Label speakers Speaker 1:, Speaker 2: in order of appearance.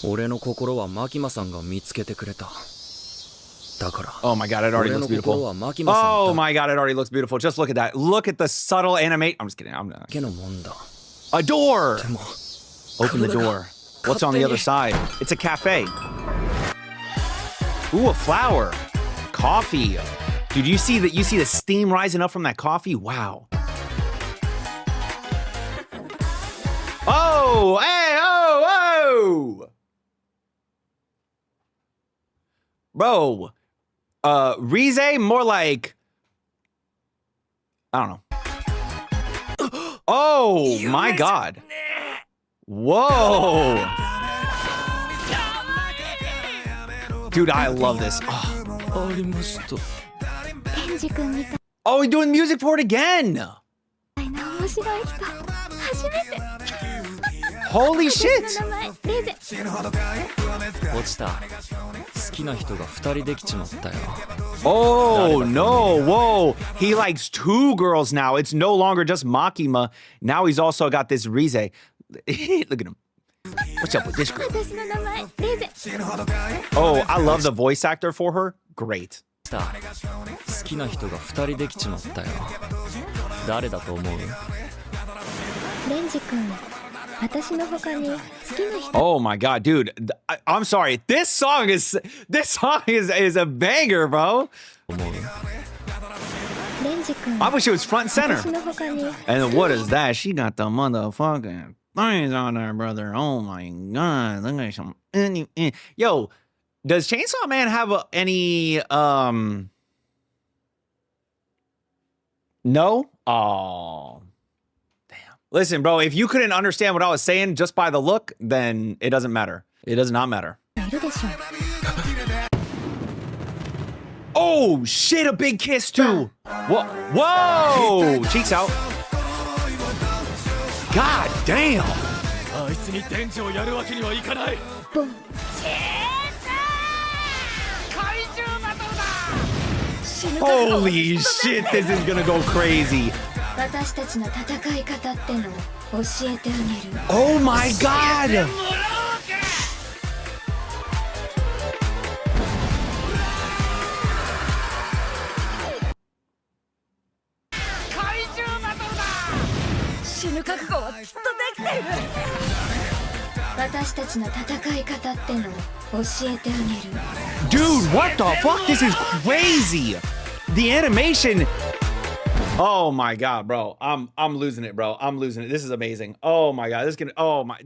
Speaker 1: 俺の心はマキマさんが見つけてくれた。だから。
Speaker 2: Oh my god, it already looks beautiful. Oh my god, it already looks beautiful. Just look at that. Look at the subtle animate. I'm just kidding. I'm not. A door. Open the door. What's on the other side? It's a cafe. Ooh, a flower. Coffee. Dude, you see that? You see the steam rising up from that coffee? Wow. Oh, hey, oh, oh. Bro. Rize, more like, I don't know. Oh my god. Whoa. Dude, I love this. Oh, we're doing music for it again. Holy shit.
Speaker 1: 落ちた。好きな人が2人できちまったよ。
Speaker 2: Oh no, whoa. He likes 2 girls now. It's no longer just Makima. Now he's also got this Rize. Look at him. What's up with this girl? Oh, I love the voice actor for her. Great.
Speaker 1: 好きな人が2人できちまったよ。誰だと思う？
Speaker 3: レンジ君。
Speaker 2: Oh my god, dude. I'm sorry. This song is a banger, bro. I wish it was front and center. And what is that? She got the motherfucking things on there, brother. Oh my god. Look at some. Yo, does Chainsaw Man have any No? Oh. Listen, bro, if you couldn't understand what I was saying just by the look, then it doesn't matter. It does not matter. Oh, shit, a big kiss, too. Whoa, whoa, cheeks out. God damn. Holy shit, this is gonna go crazy. Oh my god! Dude, what the fuck? This is crazy! The animation. Oh my god, bro. I'm losing it, bro. I'm losing it. This is amazing. Oh my god. This is gonna. Oh my.